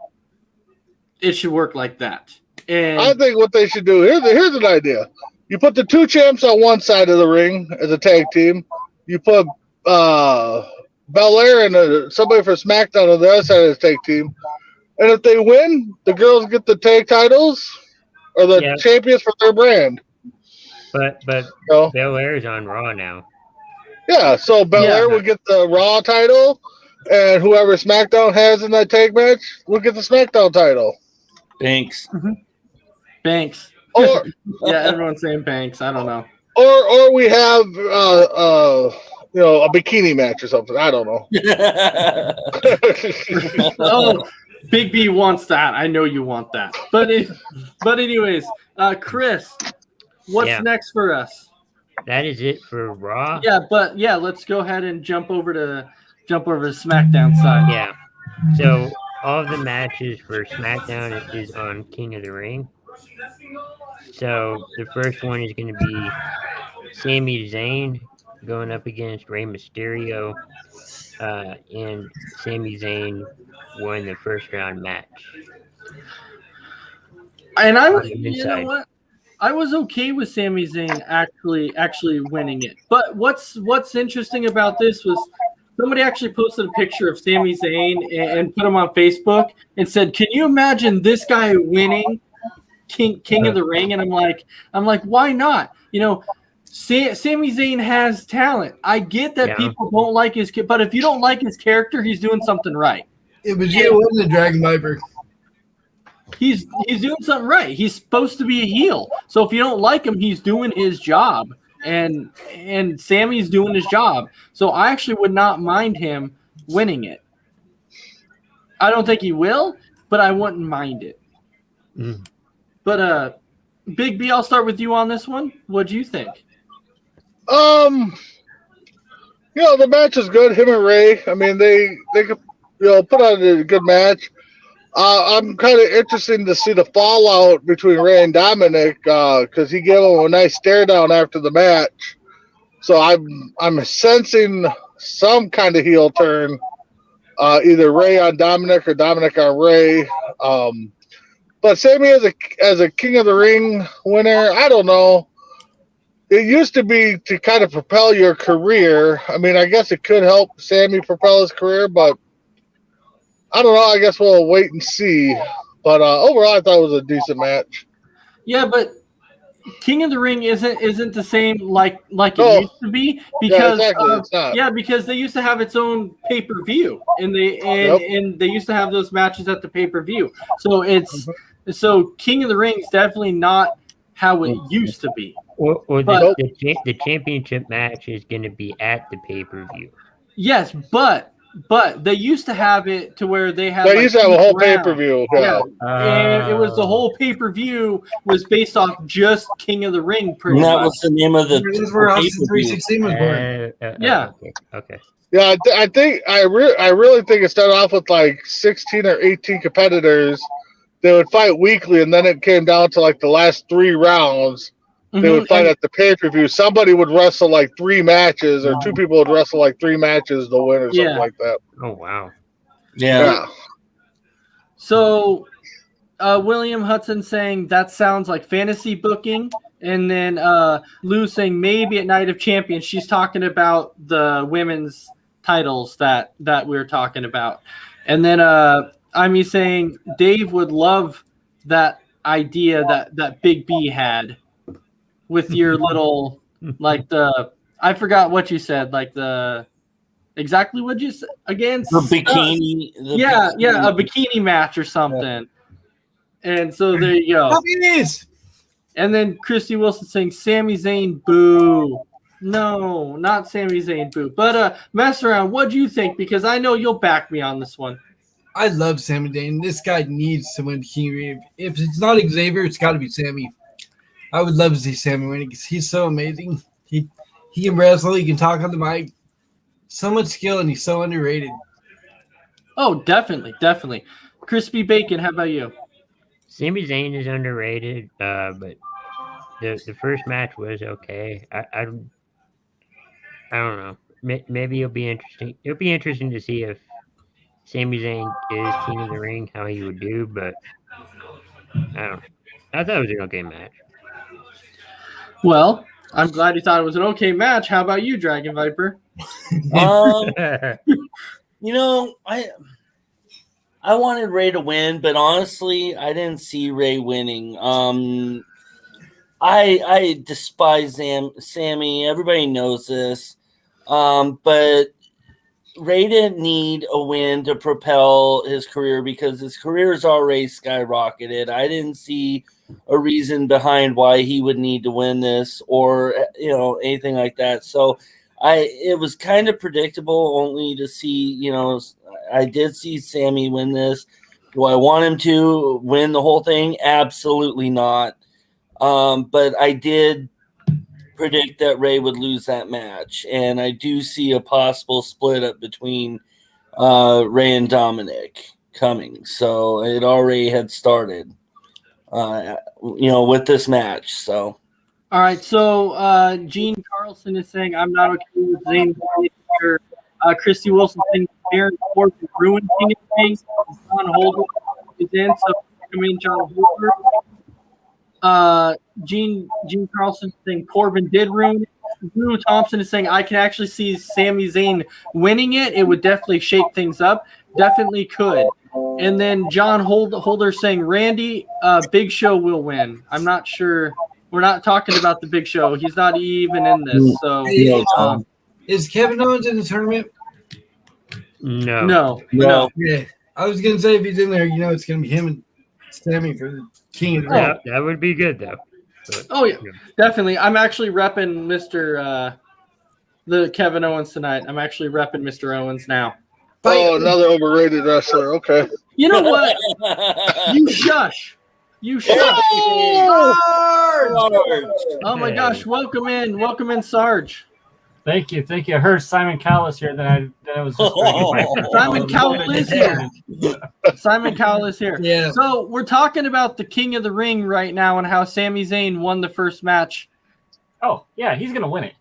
it should work like that. And I think what they should do, here's an idea. You put the two champs on one side of the ring as a tag team. You put Belair and somebody for SmackDown on the other side of the tag team. And if they win, the girls get the tag titles or the champions for their brand. But Belair is on Raw now. Yeah, so Belair would get the Raw title, and whoever SmackDown has in that tag match will get the SmackDown title. Banks. Banks. Or yeah, everyone's saying Banks. I don't know. Or we have a bikini match or something. I don't know. Oh, Big B wants that. I know you want that. But anyways, Chris, what's next for us? That is it for Raw. Yeah, let's go ahead and jump over to SmackDown side. Yeah. So all of the matches for SmackDown is on King of the Ring. So the first one is going to be Sami Zayn going up against Rey Mysterio, and Sami Zayn won the first round match. And I On was, the you know inside. what? I was okay with Sami Zayn actually winning it. But what's interesting about this was somebody actually posted a picture of Sami Zayn and put him on Facebook and said, "Can you imagine this guy winning King of the Ring?" And I'm like, why not? You know, Sami Zayn has talent. I get that Yeah. people don't like his, but if you don't like his character, he's doing something right. It was you, wasn't the Dragon Viper. He's doing something right. He's supposed to be a heel. So if you don't like him, he's doing his job. And Sammy's doing his job. So I actually would not mind him winning it. I don't think he will, but I wouldn't mind it. Mm. But Big B, I'll start with you on this one. What do you think? You know, the match is good. Him and Ray. I mean, they could, put on a good match. I'm kind of interested to see the fallout between Ray and Dominic because he gave him a nice stare down after the match. So I'm sensing some kind of heel turn, either Ray on Dominic or Dominic on Ray. But Sammy as a King of the Ring winner, I don't know. It used to be to kind of propel your career. I mean, I guess it could help Sammy propel his career, but I don't know. I guess we'll wait and see. But overall, I thought it was a decent match. Yeah, but King of the Ring isn't the same like it No. used to be because exactly. It's not. because they used to have its own pay-per-view and they used to have those matches at the pay-per-view. So so King of the Ring is definitely not how it used to be. Or But- the championship match is going to be at the pay-per-view. Yes, but they used to have it to where they had They used to have a whole each round. pay-per-view. Yeah. And it was the whole pay-per-view was based off just King of the Ring pretty And that much. was the name of the That's where Austin pay-per-view. 316 was born. Yeah. Okay. Yeah, I think I really think it started off with like 16 or 18 competitors. They would fight weekly, and then it came down to like the last 3 rounds. They Mhm. would fight at the pay-per-view. Somebody would wrestle like 3 matches, or 2 people would wrestle like 3 matches to win, or something Yeah. like that. Oh wow. Yeah. So, William Hudson saying that sounds like fantasy booking, and then Lou saying maybe at Night of Champions. She's talking about the women's titles that we were talking about, and then I'm saying Dave would love that idea that Big B had with your little like I forgot what you said, like exactly what you said again. The bikini. Yeah, a bikini match or something. And so there you go. Puppies! And then Christy Wilson saying Sami Zayn boo. No, not Sami Zayn boo. But mess around, what do you think? Because I know you'll back me on this one. I love Sami Zayn. This guy needs to win King of the Ring. If it's not Xavier, it's got to be Sammy. I would love to see Sammy win because he's so amazing. He can wrestle. He can talk on the mic. So much skill, and he's so underrated. Oh, definitely. Crispy Bacon, how about you? Sami Zayn is underrated, but the first match was okay. I don't know. Maybe it'll be interesting. It'll be interesting to see if Sami Zayn is King of the Ring, how he would do. But I don't know. I thought it was an okay match. Well, I'm glad you thought it was an okay match. How about you, Dragon Viper? You know, I wanted Ray to win, but honestly, I didn't see Ray winning. I despise Sammy. Everybody knows this. But Ray didn't need a win to propel his career because his career is already skyrocketed. I didn't see a reason behind why he would need to win this or anything like that. So it was kind of predictable only to see, I did see Sammy win this. Do I want him to win the whole thing? Absolutely not. But I did predict that Ray would lose that match, and I do see a possible split up between Ray and Dominic. coming. So it already had started, with this match. So All right, so Gene Carlson is saying, I'm not okay with Zayn here. Christy Wilson saying, Baron Corbin ruined King of Things. John Holder is in, so come in, John Holder. Gene Carlson saying, Corbin did ruin it. Drew Thompson is saying, I can actually see Sami Zayn winning it. It would definitely shake things up. Definitely could. And then John Holder saying, Randy, Big Show will win. I'm not sure. We're not talking about the Big Show. He's not even in this. So Is Kevin Owens in the tournament? No. No. Yeah. I was going to say if he's in there, it's going to be him and Sammy for the King of the Ring. That would be good, though. But, Oh, yeah, definitely. I'm actually repping the Kevin Owens tonight. I'm actually repping Mr. Owens now. Oh, another overrated wrestler. Okay. You know what? You shush. You shush. Oh my gosh! Welcome in, Sarge. Thank you. I heard Simon Cowell here. Then I was just Simon Cowell is here. Simon Cowell is here. Yeah. So we're talking about the King of the Ring right now and how Sami Zayn won the first match. Oh yeah, he's gonna win it.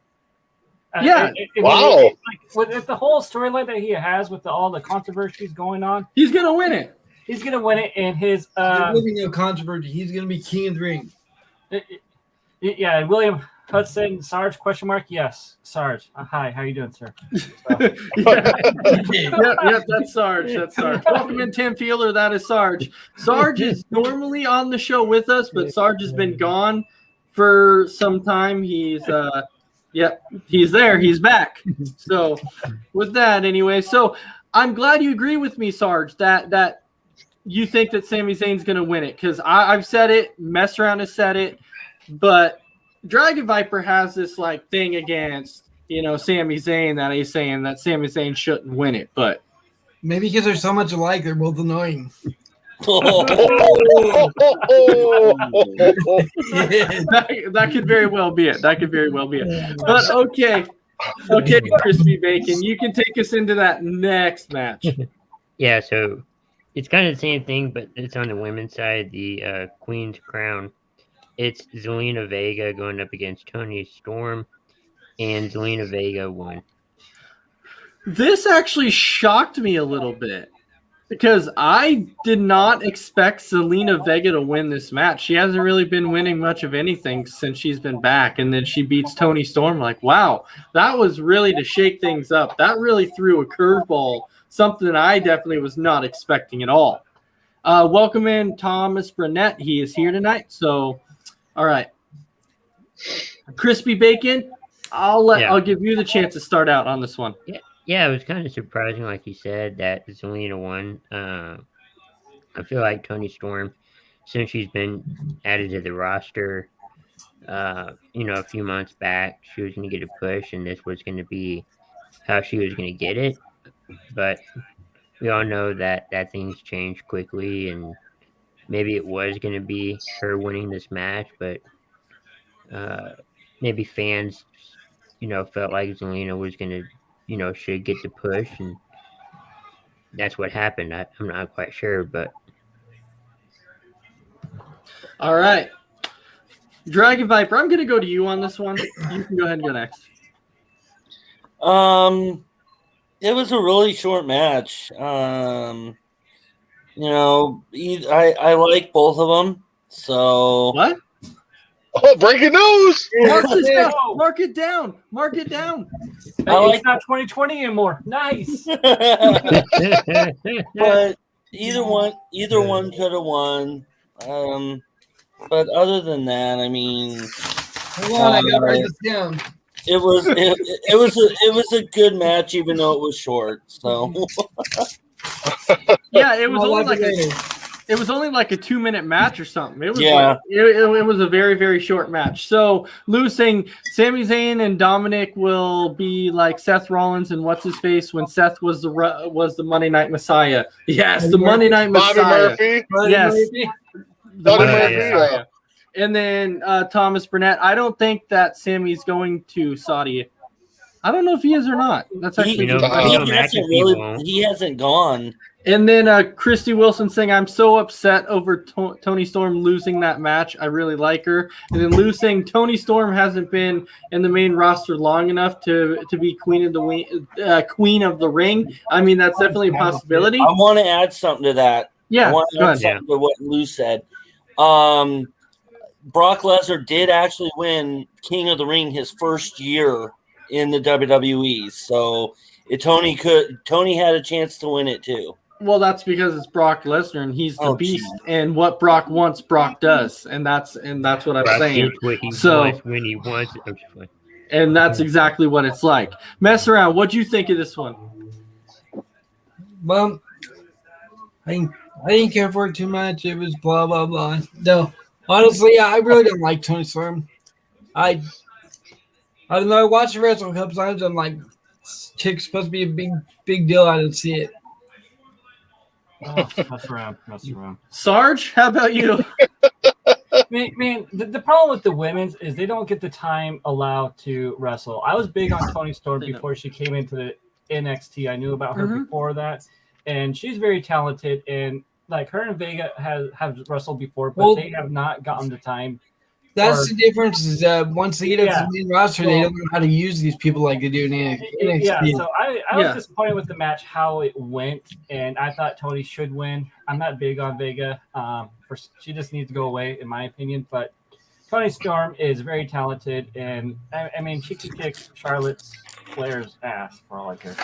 Yeah. Wow. With the whole storyline that he has with all the controversies going on, He's gonna win it. he's gonna win it. And his There's really no controversy. He's going to be King of the Ring. yeah, William Hudson, Sarge ? Yes, Sarge. Hi, how you doing, sir? Yep, that's Sarge. Welcome in, Tim Fielder. That is Sarge. Sarge is normally on the show with us, but Sarge has been gone for some time. He's he's there. He's back. So with that, anyway. So I'm glad you agree with me, Sarge, that you think that Sami Zayn's going to win it, because I've said it. Mess Around has said it, but Dragon Viper has this thing against Sami Zayn that he's saying that Sami Zayn shouldn't win it, but Maybe because they're so much alike, they're both annoying. that could very well be it. But okay, Crispy Bacon, you can take us into that next match. Yeah, so it's kind of the same thing, but it's on the women's side, the Queen's Crown. It's Zelina Vega going up against Toni Storm, and Zelina Vega won. This actually shocked me a little bit because I did not expect Zelina Vega to win this match. She hasn't really been winning much of anything since she's been back, and then she beats Toni Storm. Wow, that was really to shake things up. That really threw a curveball, something I definitely was not expecting at all. Welcome in Thomas Burnett. He is here tonight. So, all right, Crispy Bacon, I'll give you the chance to start out on this one. Yeah, it was kind of surprising, like you said, that Zelina won. I feel like Toni Storm, since she's been added to the roster, a few months back, she was going to get a push, and this was going to be how she was going to get it. But we all know that things change quickly, and maybe it was going to be her winning this match, but maybe fans, felt like Zelina was going to, should get the push, and that's what happened. I'm not quite sure, but. All right. Dragon Viper, I'm going to go to you on this one. You can go ahead and go next. It was a really short match. I like both of them. So What? Oh, breaking news! Mark it down. It's not 2020 anymore. Nice. But either one could have won. But other than that, I mean, Hold on, I gotta write this down. it was a good match, even though it was short. So Yeah, it was Well, only like like I- it was only like a 2-minute match or something. It was Yeah. it was a very, very short match. So Lou's saying Sami Zayn and Dominic will be like Seth Rollins and what's his face when Seth was the Monday Night Messiah. Yes, the Monday Night Bobby Messiah. Murphy. Yes. Maybe. The Bobby Monday Night Murphy. Messiah. And then Thomas Burnett. I don't think that Sammy's going to Saudi. I don't know if he is or not. That's He, actually You know, a good you question. know, McAfee won't. he hasn't gone. And then Christy Wilson saying, "I'm so upset over Tony Storm losing that match. I really like her." And then Lou saying, "Tony Storm hasn't been in the main roster long enough to be queen of the ring." I mean, that's definitely a possibility. I want to add something to that. Yeah, I want go to add ahead. something to what Lou said. Brock Lesnar did actually win King of the Ring his first year in the WWE, so Tony had a chance to win it too. Well, that's because it's Brock Lesnar and he's the Oh, beast, geez. and what Brock wants, Brock does, and that's what I'm Brock saying. gets what he So- wants when he wants it. I'm just playing. And that's exactly what it's like. Mess around. What'd you think of this one? Well, I didn't care for it too much. It was blah blah blah. No, honestly, I really don't like Tony Storm. I don't know. I watched the wrestle a couple times. I'm like, this chick's supposed to be a big deal. I didn't see it. Oh, mess around. Sarge, how about you? Man, the problem with the women's is they don't get the time allowed to wrestle. I was big on Toni Storm before she came into the NXT. I knew about her before that, and she's very talented. And like her and Vega have wrestled before, but they have not gotten the time. That's the difference. Is once they get up to the main roster, they don't know how to use these people like they do in NXT. Yeah, so I was disappointed with the match, how it went, and I thought Tony should win. I'm not big on Vega. She just needs to go away, in my opinion. But Toni Storm is very talented, and I mean, she can kick Charlotte Flair's ass for all I care.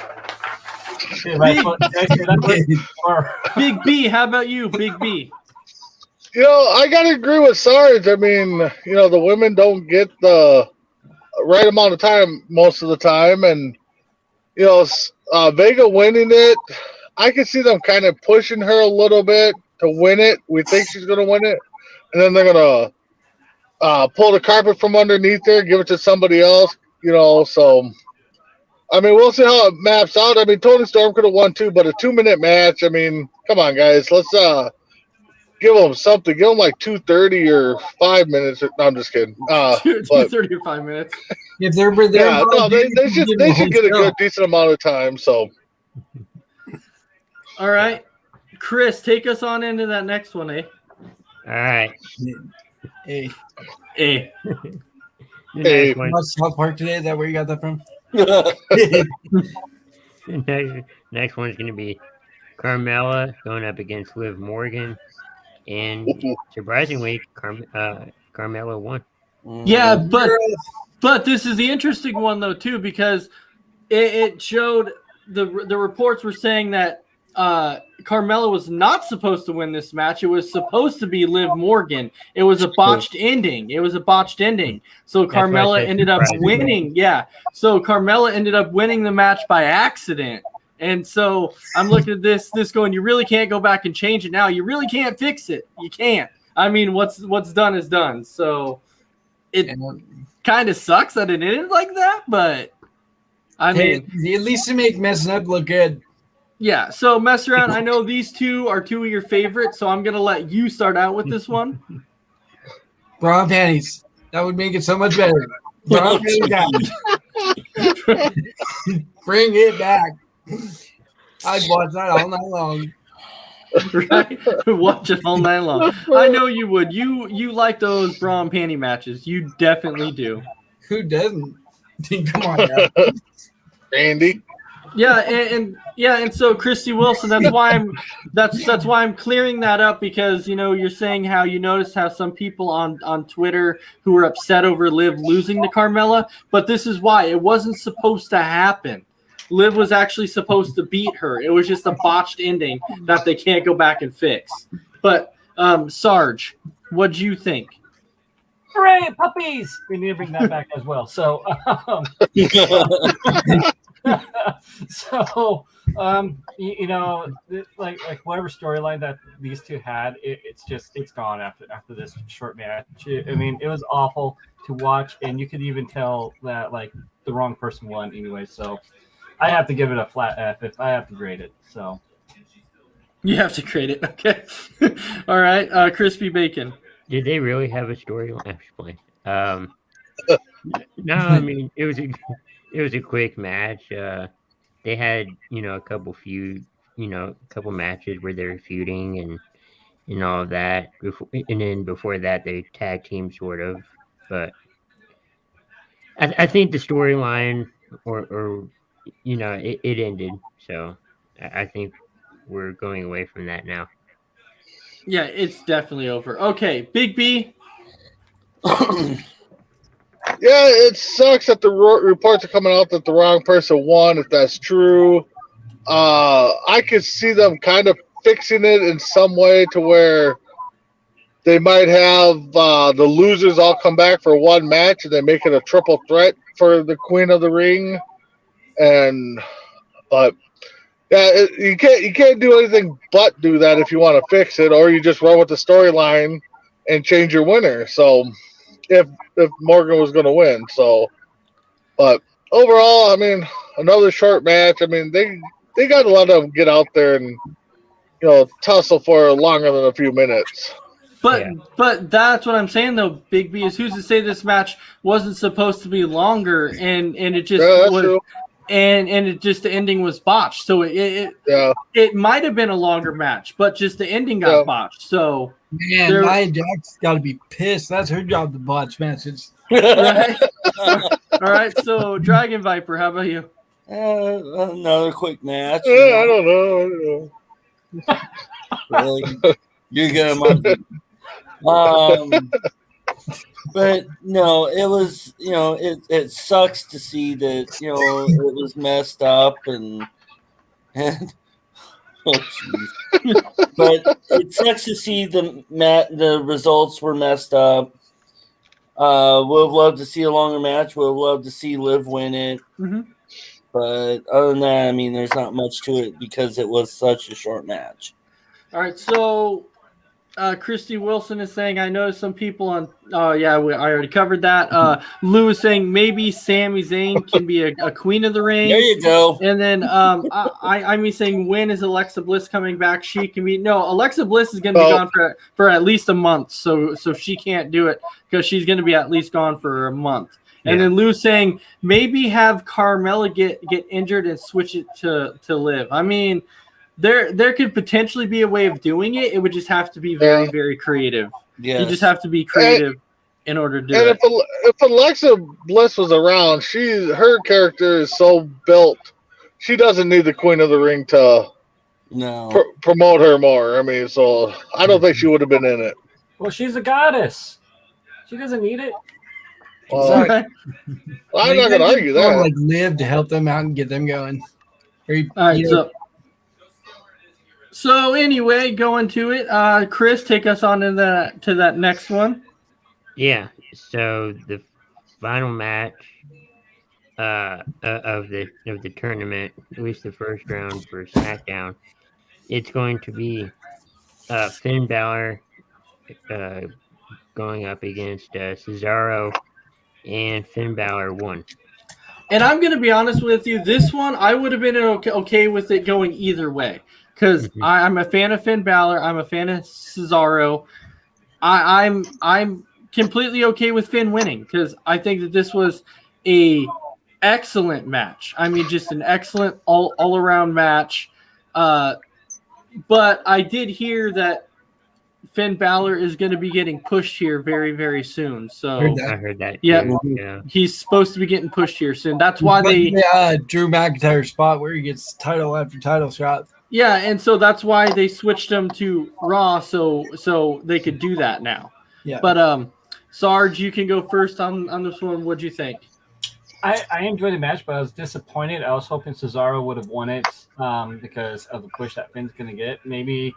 Big B, how about you, Big B? You know, I gotta agree with Sarge. I mean, you know, the women don't get the right amount of time most of the time, and you know, Vega winning it, I can see them kind of pushing her a little bit to win it. We think she's gonna win it, and then they're gonna pull the carpet from underneath her, give it to somebody else. You know, so I mean, we'll see how it maps out. I mean, Toni Storm could have won too, but a 2-minute match. I mean, come on, guys, let's give them something. Give them like 2:30 or 5 minutes. No, I'm just kidding. 2:30 or 5 minutes. If they're Yeah, no, they should get a good decent amount of time. So, All right, Chris, take us on into that next one, eh? All right. Hey, Eh. The Hey. next one- watch South Park today. Is that where you got that from? next one's going to be Carmella going up against Liv Morgan. And surprisingly, Carmella won. Yeah, but this is the interesting one though too, because it showed the reports were saying that Carmella was not supposed to win this match. It was supposed to be Liv Morgan. It was a botched ending. So Carmella said ended up surprisingly. winning. Yeah. So Carmella ended up winning the match by accident. And so I'm looking at this going, you really can't go back and change it now. You really can't fix it. You can't. I mean, what's done is done. So it kind of sucks that it ended like that, but I mean, Hey, at least to make messing up look good. yeah. So mess around. I know these two are two of your favorites, so I'm gonna let you start out with this one. Bra panties. That would make it so much better. Bra panties back. Bring it back. I'd watch that all night long. Right? Watch it all night long. I know you would. You like those bra and panty matches. You definitely do. Who doesn't? Come on, now. Andy. Yeah, and so Christy Wilson, that's why I'm clearing that up, because you know you're saying how you noticed how some people on Twitter who were upset over Liv losing to Carmella, but this is why it wasn't supposed to happen. Liv was actually supposed to beat her. It was just a botched ending that they can't go back and fix. But Sarge, what do you think? Hooray, puppies! We need to bring that back as well. So, you know, like whatever storyline that these two had, it's gone after this short match. I mean, it was awful to watch, and you could even tell that like the wrong person won anyway. So, I have to give it a flat F if I have to grade it. So, You have to create it, okay? All right, Crispy Bacon. Did they really have a storyline? I'm just playing. No, I mean it was a quick match. They had a couple matches where they were feuding and all of that. And then before that, they tag team sort of. But I think the storyline or it ended. So I think we're going away from that now. Yeah, it's definitely over. Okay, Big B. Yeah, it sucks that the reports are coming out that the wrong person won, if that's true. I could see them kind of fixing it in some way to where they might have the losers all come back for one match and they make it a triple threat for the Queen of the Ring. But yeah, you can't do anything but do that if you want to fix it, or you just run with the storyline and change your winner. So if Morgan was going to win, but overall, I mean, another short match. I mean, they got to let them get out there and tussle for longer than a few minutes. But that's what I'm saying though, Big B, is who's to say this match wasn't supposed to be longer and it just was true. and it just the ending was botched. So it might have been a longer match, but just the ending got botched. So man, Nia Jax's got to be pissed. That's her job to botch matches. Right? All right, so Dragon Viper, how about you? Another quick match. I don't know. Really? You're good. But no, it was, it sucks to see that, it was messed up and oh, but it sucks to see the results were messed up. Would have loved to see a longer match. Would have loved to see Liv win it. Mm-hmm. But other than that, I mean, there's not much to it because it was such a short match. All right, so Christy Wilson is saying, I know some people on. Oh yeah, I already covered that. Lou is saying maybe Sami Zayn can be a Queen of the Ring. There you go. And then I'm saying, when is Alexa Bliss coming back? She can be. No, Alexa Bliss is going to be gone for at least a month. So she can't do it because she's going to be at least gone for a month. And then Lou saying maybe have Carmella get injured and switch it to Liv. I mean, there could potentially be a way of doing it. It would just have to be very, very creative. Yes. You just have to be creative in order to do it. And if Alexa Bliss was around, her character is so built, she doesn't need the Queen of the Ring to promote her more. I mean, so I don't think she would have been in it. Well, she's a goddess. She doesn't need it. I'm not going to argue that. Like Liv to help them out and get them going. All right, so anyway, going to it, Chris, take us on to that next one. Yeah. So the final match of the tournament, at least the first round for SmackDown, it's going to be Finn Balor going up against Cesaro, and Finn Balor won. And I'm going to be honest with you, this one I would have been okay with it going either way. Because I'm a fan of Finn Balor, I'm a fan of Cesaro. I'm completely okay with Finn winning because I think that this was a excellent match. I mean, just an excellent all around match. But I did hear that Finn Balor is going to be getting pushed here very, very soon. So I heard that. Yeah, he's supposed to be getting pushed here soon. That's why Drew McIntyre spot where he gets title after title shot. Yeah, and so that's why they switched him to Raw, so they could do that now. Yeah. But Sarge, you can go first on this one. What'd you think? I enjoyed the match, but I was disappointed. I was hoping Cesaro would have won it because of the push that Finn's going to get. Maybe,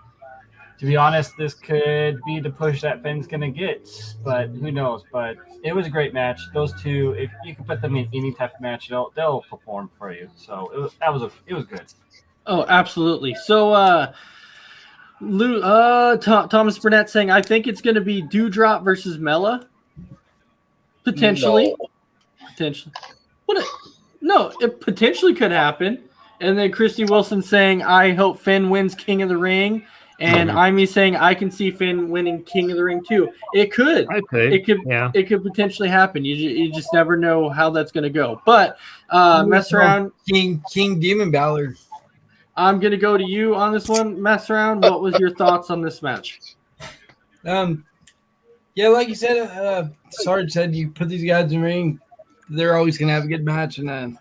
to be honest, this could be the push that Finn's going to get, but who knows? But it was a great match. Those two, if you can put them in any type of match, they'll perform for you. So it was good. Oh, absolutely. So, Thomas Burnett saying, I think it's going to be Doudrop versus Mella. Potentially. No. Potentially. No, it potentially could happen. And then Christy Wilson saying, I hope Finn wins King of the Ring. And I'm saying I can see Finn winning King of the Ring too. It could. I could. It could. Yeah. It could potentially happen. You just never know how that's going to go. But mess around. King Demon Balor. I'm going to go to you on this one. Mess around. What was your thoughts on this match? Yeah, like you said, Sarge said, you put these guys in the ring, they're always going to have a good match. And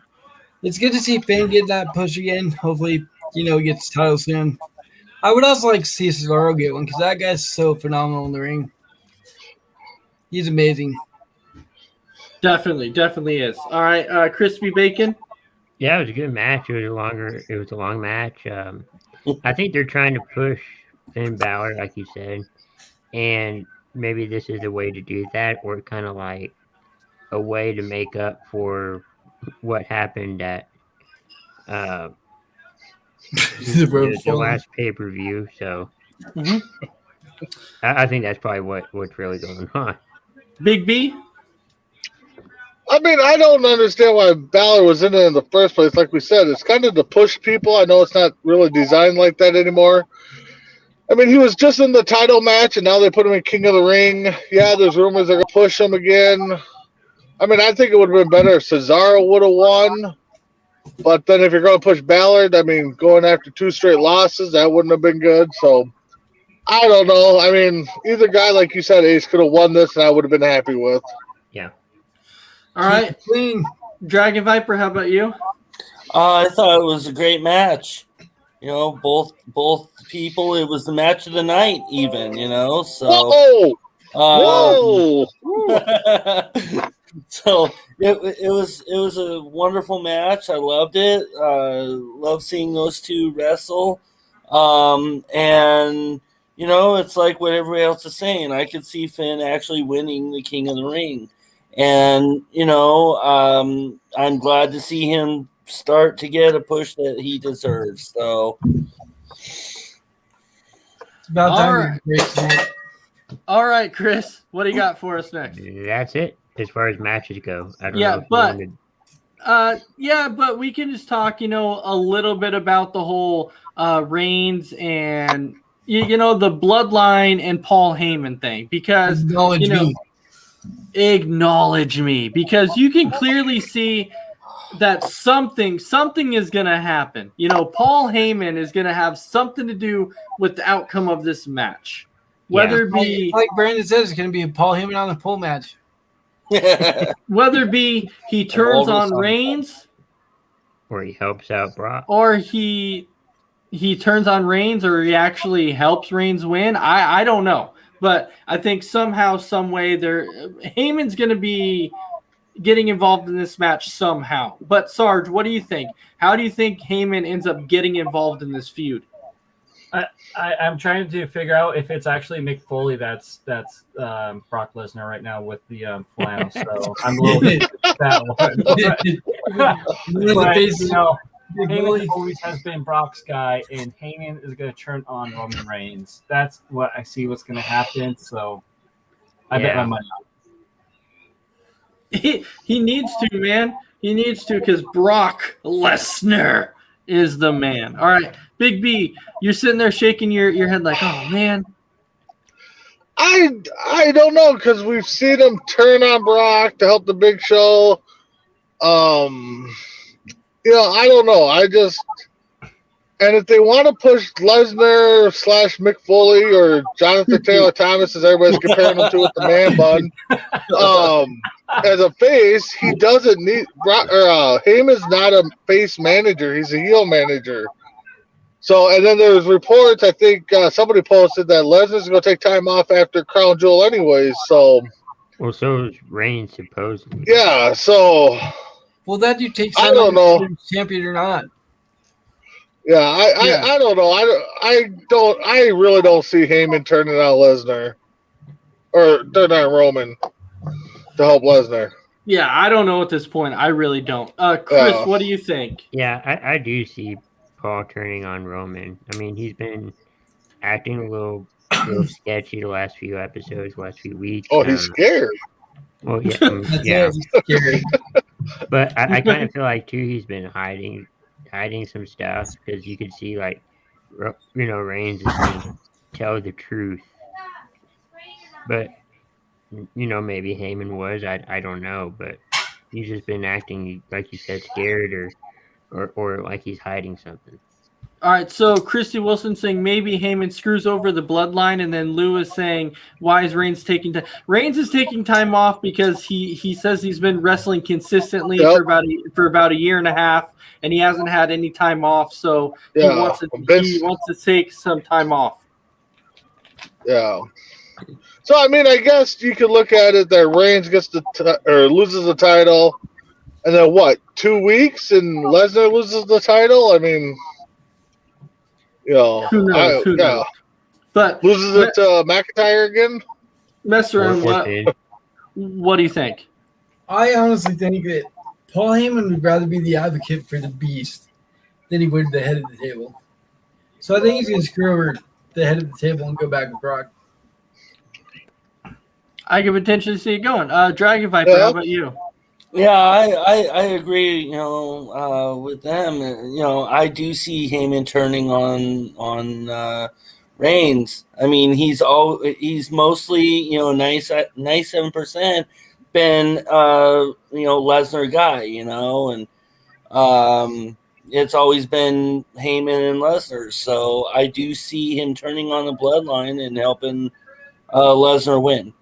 it's good to see Finn get that push again. Hopefully, he gets the title soon. I would also like to see Cesaro get one because that guy's so phenomenal in the ring. He's amazing. Definitely is. All right, Crispy Bacon. Yeah, it was a good match. It was a long match. I think they're trying to push Finn Balor, like you said, and maybe this is a way to do that, or kind of like a way to make up for what happened at the last pay-per-view. So I think that's probably what's really going on. Big B. I mean, I don't understand why Balor was in it in the first place. Like we said, it's kind of to push people. I know it's not really designed like that anymore. I mean, he was just in the title match, and now they put him in King of the Ring. Yeah, there's rumors they're going to push him again. I mean, I think it would have been better if Cesaro would have won. But then if you're going to push Ballard, I mean, going after 2 straight losses, that wouldn't have been good. So, I don't know. I mean, either guy, like you said, Ace, could have won this, and I would have been happy with. Yeah. All right. Dragon Viper, how about you? I thought it was a great match. Both people. It was the match of the night, even. So. Whoa! So it was a wonderful match. I loved it. Love seeing those two wrestle. And it's like what everybody else is saying. I could see Finn actually winning the King of the Ring. And, I'm glad to see him start to get a push that he deserves. So it's about time. All right, Chris, what do you got for us next? That's it as far as matches go. I don't know. But we can just talk, a little bit about the whole Reigns and the Bloodline and Paul Heyman thing, because acknowledge me, because you can clearly see that something is going to happen. Paul Heyman is going to have something to do with the outcome of this match. Whether it be, like Brandon says, it's going to be a Paul Heyman on the pole match. Whether it be he turns on Reigns, or he helps out Brock, or he turns on Reigns, or he actually helps Reigns win. I don't know, but I think somehow, some way, Heyman's going to be getting involved in this match somehow. But Sarge, what do you think? How do you think Heyman ends up getting involved in this feud? I'm trying to figure out if it's actually Mick Foley that's Brock Lesnar right now with the flannel. So I'm a little bit that one. But, Heyman always has been Brock's guy, and Heyman is going to turn on Roman Reigns. That's what I see what's going to happen. So I bet my money on it. He needs to, man. He needs to, because Brock Lesnar is the man. All right, Big B, you're sitting there shaking your head like, oh man. I don't know, because we've seen him turn on Brock to help the Big Show. I don't know. And if they want to push Lesnar / Mick Foley or Jonathan Taylor Thomas, as everybody's comparing him to with the man bun, as a face, he doesn't need Heyman's not a face manager; he's a heel manager. So, and then there's reports. I think somebody posted that Lesnar's going to take time off after Crown Jewel, anyways. So, well, so is Reigns supposedly. Yeah. So, well, that you take. I don't know, champion or not. Yeah, I don't know. I really don't see Heyman turning on Lesnar or turning on Roman to help Lesnar. Yeah, I don't know at this point. I really don't. Chris, what do you think? Yeah, I do see Paul turning on Roman. I mean, he's been acting a little sketchy the last few episodes, last few weeks. Oh, he's scared. Well, yeah, yeah. Scary. But I kind of feel like too he's been hiding some stuff, because you could see, like, Reigns is being tell the truth. But maybe Heyman was. I don't know, but he's just been acting like you said, scared or like he's hiding something. All right, so Christy Wilson saying maybe Heyman screws over the bloodline, and then Lou is saying, why is Reigns taking time? Reigns is taking time off because he says he's been wrestling consistently for about a year and a half, and he hasn't had any time off, so he wants to take some time off. Yeah. So I mean, I guess you could look at it that Reigns gets or loses the title, and then what? 2 weeks and Lesnar loses the title. I mean, who knows? But loses it to McIntyre again. Mess around. What do you think? I honestly think that Paul Heyman would rather be the advocate for the Beast than he would the head of the table. So I think he's going to screw over the head of the table and go back with Brock. I could potentially see it going. Dragon Viper, how about you? Yeah, I agree. With them. I do see Heyman turning on Reigns. I mean, he's mostly 97% been Lesnar guy. And it's always been Heyman and Lesnar. So I do see him turning on the bloodline and helping Lesnar win.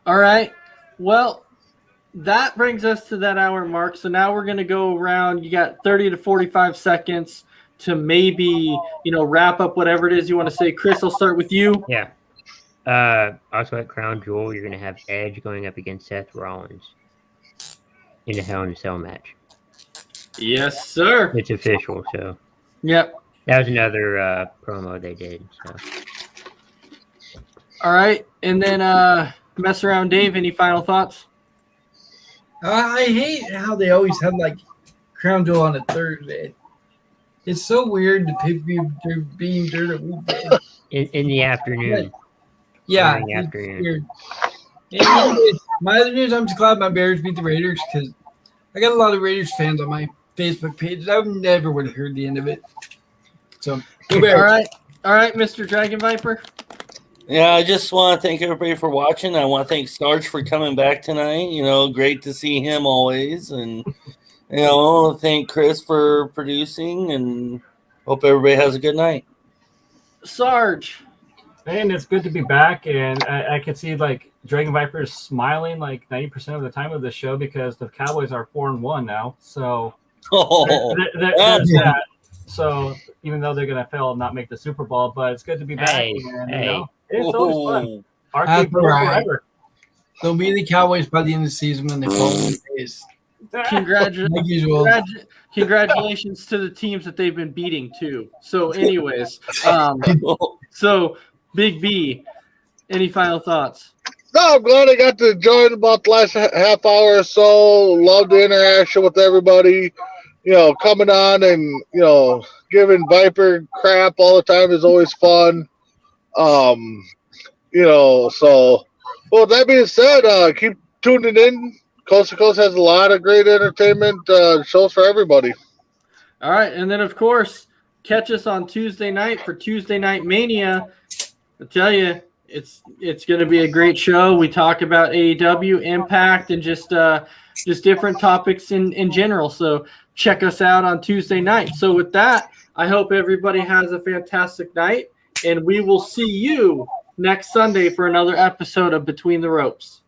All right. Well, that brings us to that hour mark. So now we're going to go around. You got 30 to 45 seconds to maybe, wrap up whatever it is you want to say. Chris, I'll start with you. Yeah. Also at Crown Jewel, you're going to have Edge going up against Seth Rollins in a Hell in a Cell match. Yes, sir. It's official, so. Yep. That was another promo they did. So. All right. And then Mess Around Dave, any final thoughts? I hate how they always have Crown Jewel on a Thursday. It's so weird to pay-per-view being during a weekday. In the afternoon. Yeah. In the afternoon. Weird. And my other news, I'm just glad my Bears beat the Raiders because I got a lot of Raiders fans on my Facebook page. I never would have heard the end of it. So, go Bears. All right, Mr. Dragon Viper. Yeah, I just want to thank everybody for watching. I want to thank Sarge for coming back tonight. Great to see him always. And, thank Chris for producing and hope everybody has a good night. Sarge. And it's good to be back. And I can see Dragon Viper is smiling 90% of the time of the show because the Cowboys are 4-1 now. So there's that. So even though they're going to fail and not make the Super Bowl, but it's good to be back. It's always fun. Arcade forever. They'll be the Cowboys by the end of the season when they fall in days. Congratulations to the teams that they've been beating too. So, anyways, so Big B, any final thoughts? No, I'm glad I got to join about the last half hour or so. Love the interaction with everybody. Coming on and giving Viper crap all the time is always fun. So, well, that being said, keep tuning in. Coast to Coast has a lot of great entertainment shows for everybody. All right. And then, of course, catch us on Tuesday night for Tuesday Night Mania. I tell you, it's going to be a great show. We talk about AEW, Impact, and just different topics in general. So check us out on Tuesday night. So with that, I hope everybody has a fantastic night. And we will see you next Sunday for another episode of Between the Ropes.